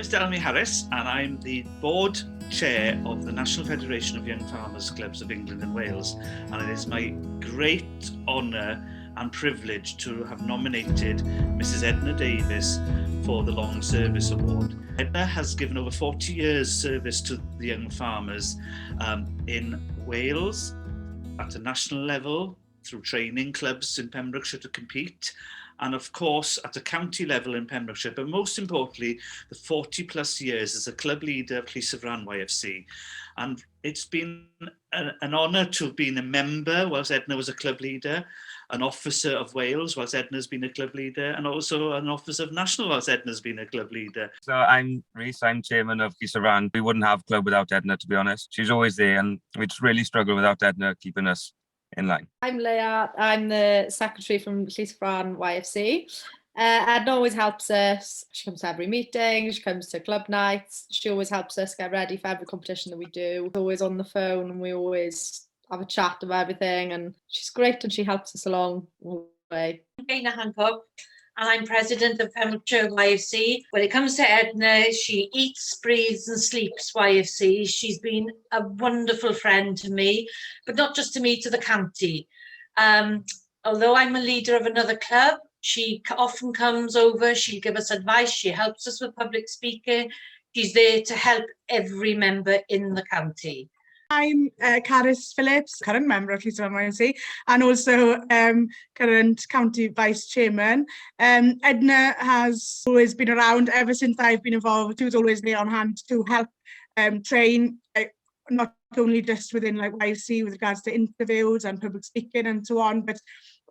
name's Delmy Harris and I'm the board chair of the National Federation of Young Farmers Clubs of England and Wales, and it is my great honour and privilege to have nominated Mrs Edna Davies for the Long Service Award. Edna has given over 40 years service to the young farmers in Wales at a national level through training clubs in Pembrokeshire to compete, and of course at a county level in Pembrokeshire, but most importantly the 40 plus years as a club leader of Llysfran YFC. And it's been an honour to have been a member whilst Edna was a club leader, an officer of Wales whilst Edna's been a club leader, and also an officer of National whilst Edna's been a club leader. So I'm Rhys, I'm chairman of Llysfran. We wouldn't have club without Edna, to be honest. She's always there, and we just really struggle without Edna keeping us in line. I'm Leah, I'm the secretary from Llysfran YFC. Edna always helps us. She comes to every meeting, she comes to club nights, she always helps us get ready for every competition that we do. We're always on the phone and we always have a chat about everything, and she's great and she helps us along all the way. I'm Dana Hancock and I'm president of Pembrokeshire YFC. When it comes to Edna, she eats, breathes and sleeps YFC. She's been a wonderful friend to me, but not just to me, to the county. Although I'm a leader of another club, she often comes over, she'll give us advice, she helps us with public speaking. She's there to help every member in the county. I'm Caris Phillips, current member of Llysfran YFC, and also current county vice chairman. Edna has always been around ever since I've been involved. She was always there on hand to help train, not only just within like YFC with regards to interviews and public speaking and so on, but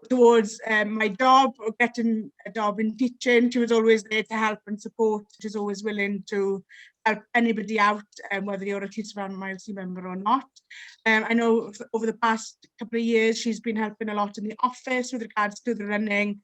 towards my job, or getting a job in teaching. She was always there to help and support. She's always willing to help anybody out, whether you're a Llysfran YFC member or not. I know over the past couple of years she's been helping a lot in the office with regards to the running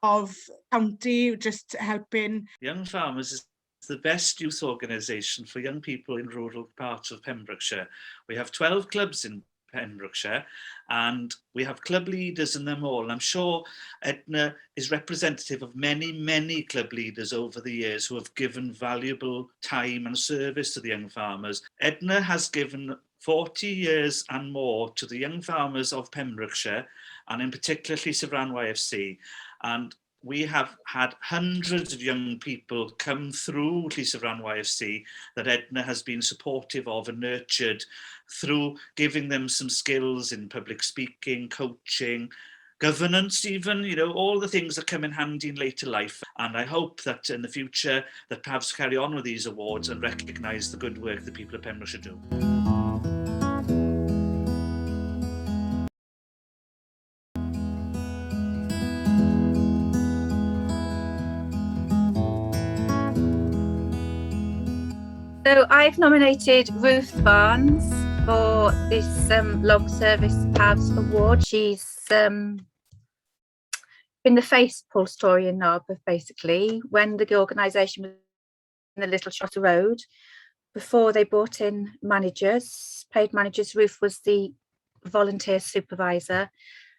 of county, just helping. Young Farmers is the best youth organisation for young people in rural parts of Pembrokeshire. We have 12 clubs in Pembrokeshire and we have club leaders in them all. I'm sure Edna is representative of many club leaders over the years who have given valuable time and service to the young farmers. Edna has given 40 years and more to the young farmers of Pembrokeshire, and in particular Llysfran YFC, and we have had hundreds of young people come through Llysfran YFC that Edna has been supportive of and nurtured through giving them some skills in public speaking, coaching, governance even, you know, all the things that come in handy in later life. And I hope that in the future that PAVS carry on with these awards and recognise the good work that people of Pembrokeshire do. So I've nominated Ruth Barnes for this Long Service PAVS Award. She's been the face pull story in Narberth, basically. When the organisation was in the Little Shot Road, before they brought in managers, paid managers, Ruth was the volunteer supervisor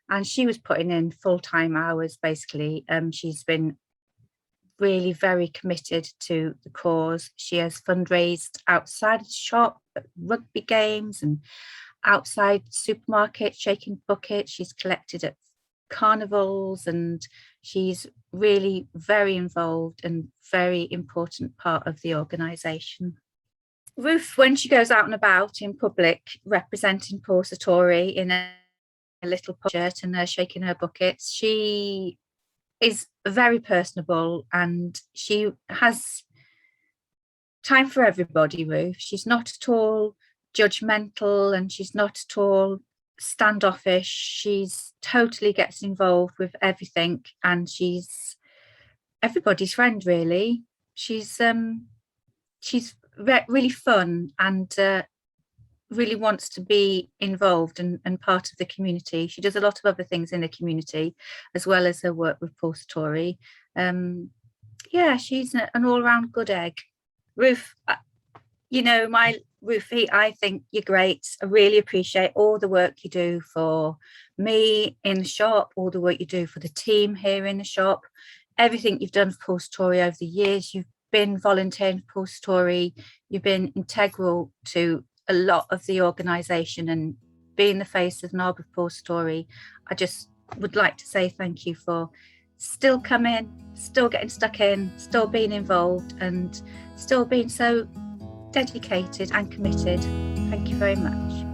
and she was putting in full-time hours, basically. She's been really very committed to the cause. She has fundraised outside the shop, at rugby games and outside supermarkets, shaking buckets. She's collected at carnivals and she's really very involved and very important part of the organisation. Ruth, when she goes out and about in public representing Porsatori in a little shirt and shaking her buckets, she is very personable and she has time for everybody, Ruth. She's not at all judgmental and she's not at all standoffish. She's totally gets involved with everything and she's everybody's friend, really. She's really fun and really wants to be involved and part of the community. She does a lot of other things in the community as well as her work with Porsatori. Yeah, she's an all-round good egg. Ruth, you know, Ruthie, I think you're great. I really appreciate all the work you do for me in the shop, all the work you do for the team here in the shop, everything you've done for Porsatori over the years. You've been volunteering for Paul's Story. You've been integral to a lot of the organisation, and being the face of NOB of Paul's Story, I just would like to say thank you for still coming, still getting stuck in, still being involved, and still being so dedicated and committed. Thank you very much.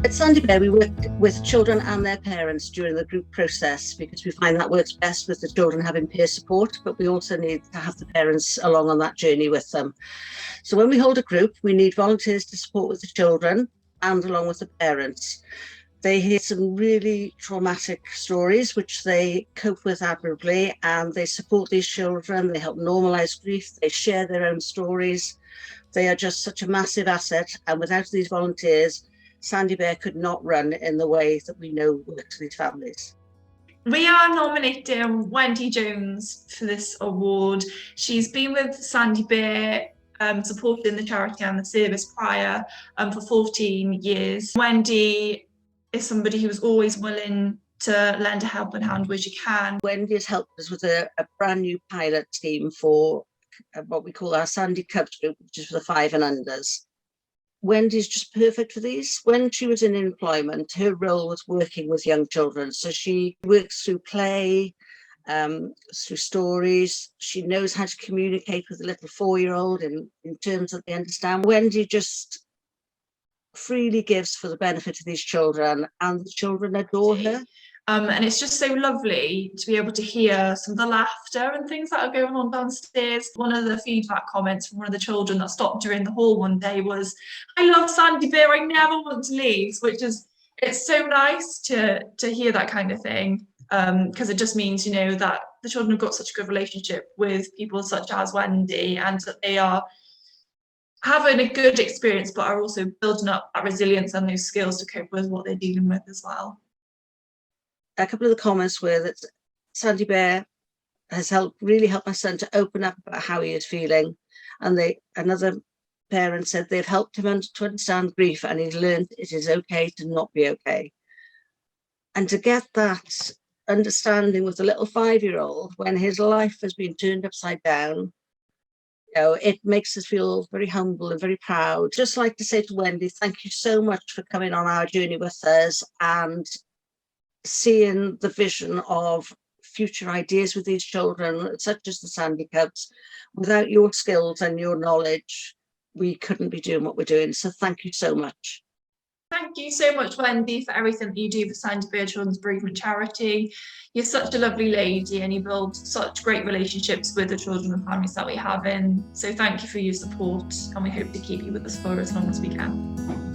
At Sandy Bear, we work with children and their parents during the group process because we find that works best with the children having peer support, but we also need to have the parents along on that journey with them. So when we hold a group, we need volunteers to support with the children and along with the parents. They hear some really traumatic stories, which they cope with admirably, and they support these children. They help normalise grief. They share their own stories. They are just such a massive asset, and without these volunteers, Sandy Bear could not run in the way that we know works for these families. We are nominating Wendy Jones for this award. She's been with Sandy Bear, supporting the charity and the service prior for 14 years. Wendy is somebody who's always willing to lend a helping hand where she can. Wendy has helped us with a brand new pilot scheme for what we call our Sandy Cubs group, which is for the 5 and unders. Wendy's just perfect for these. When she was in employment, her role was working with young children. So she works through play, through stories. She knows how to communicate with a little 4-year-old in terms that they understand. Wendy just freely gives for the benefit of these children, and the children adore her. And it's just so lovely to be able to hear some of the laughter and things that are going on downstairs. One of the feedback comments from one of the children that stopped during the hall one day was, "I love Sandy Bear, I never want to leave," which is, it's so nice to hear that kind of thing, because it just means, you know, that the children have got such a good relationship with people such as Wendy, and that they are having a good experience, but are also building up that resilience and those skills to cope with what they're dealing with as well. A couple of the comments were that Sandy Bear has really helped my son to open up about how he is feeling. And another parent said they've helped him to understand grief, and he's learned it is okay to not be okay. And to get that understanding with a little 5-year-old when his life has been turned upside down, you know, it makes us feel very humble and very proud. Just like to say to Wendy, thank you so much for coming on our journey with us and seeing the vision of future ideas with these children, such as the Sandy Cubs. Without your skills and your knowledge, we couldn't be doing what we're doing. So thank you so much. Thank you so much, Wendy, for everything that you do for Sandy Bear Children's Bereavement Charity. You're such a lovely lady, and you build such great relationships with the children and families that we have in. So thank you for your support, and we hope to keep you with us for as long as we can.